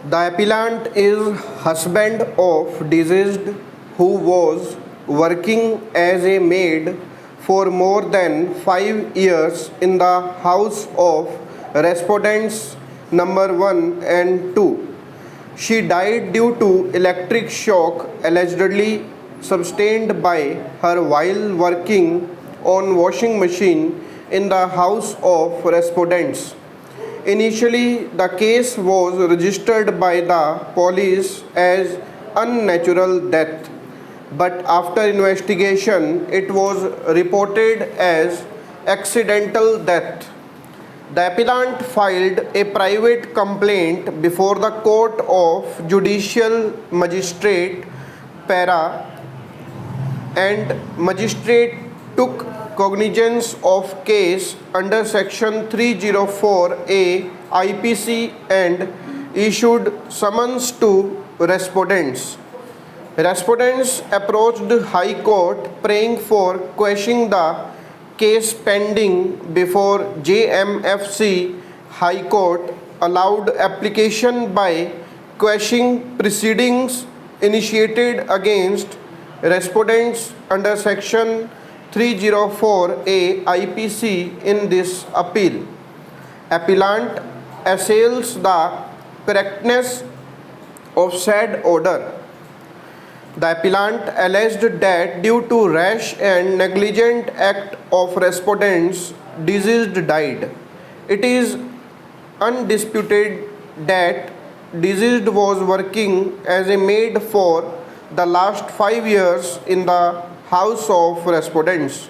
The appellant is husband of deceased who was working as a maid for more than 5 years in the house of respondents number 1 and 2. She died due to electric shock allegedly sustained by her while working on washing machine in the house of respondents. Initially, the case was registered by the police as unnatural death, but after investigation, it was reported as accidental death. The appellant filed a private complaint before the Court of Judicial Magistrate Para, and magistrate took cognizance of case under section 304A IPC and issued summons to respondents. Respondents approached High Court praying for quashing the case pending before JMFC. High Court allowed application by quashing proceedings initiated against respondents under section 304A IPC in this appeal. Appellant assails the correctness of said order. The appellant alleged that due to rash and negligent act of respondents, deceased died. It is undisputed that deceased was working as a maid for the last 5 years in the house of respondents.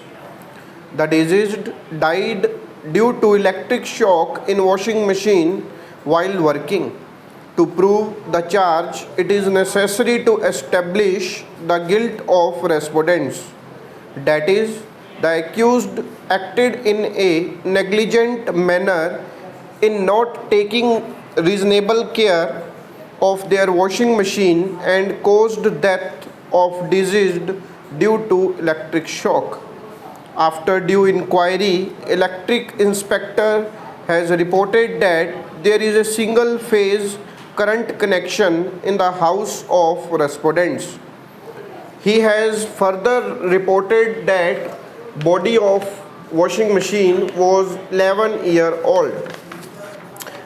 The deceased died due to electric shock in washing machine while working. To prove the charge, it is necessary to establish the guilt of respondents. That is, the accused acted in a negligent manner in not taking reasonable care of their washing machine and caused death of deceased due to electric shock. After due inquiry, electric inspector has reported that there is a single phase current connection in the house of respondents. He has further reported that body of washing machine was 11-year-old.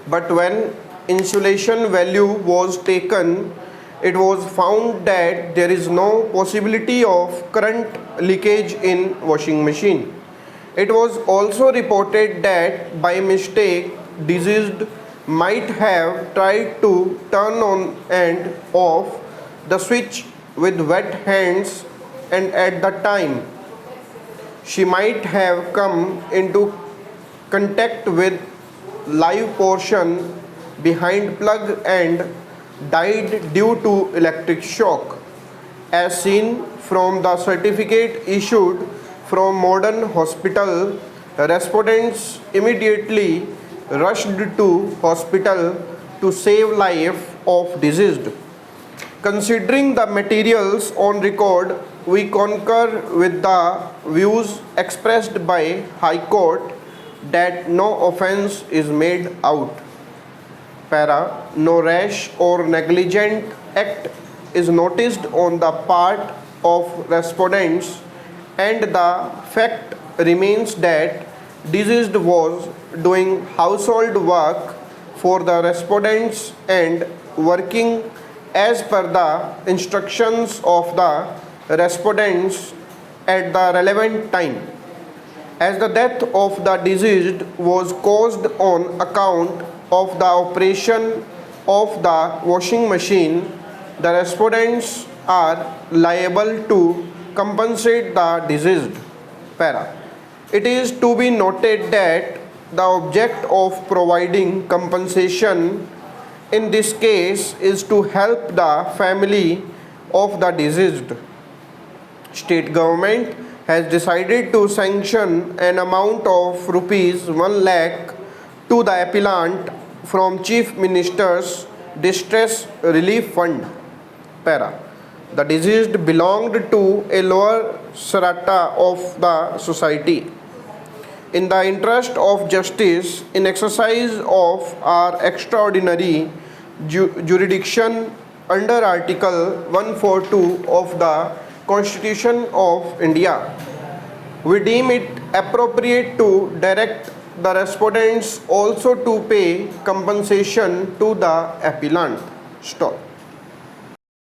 But when insulation value was taken, it was found that there is no possibility of current leakage in washing machine. It was also reported that by mistake deceased might have tried to turn on and off the switch with wet hands, and at the time she might have come into contact with live portion behind plug and died due to electric shock, as seen from the certificate issued from Modern Hospital. Respondents immediately rushed to hospital to save life of deceased. Considering the materials on record, we concur with the views expressed by High Court that no offence is made out. Para, no rash or negligent act is noticed on the part of respondents, and the fact remains that deceased was doing household work for the respondents and working as per the instructions of the respondents at the relevant time. As the death of the deceased was caused on account of the operation of the washing machine, the respondents are liable to compensate the deceased. Para. It is to be noted that the object of providing compensation in this case is to help the family of the deceased. State government has decided to sanction an amount of rupees 1 lakh to the appellant from Chief Minister's Distress Relief Fund. Para. The deceased belonged to a lower strata of the society. In the interest of justice, in exercise of our extraordinary jurisdiction under Article 142 of the Constitution of India. We deem it appropriate to direct the respondents also to pay compensation to the appellant. Stop.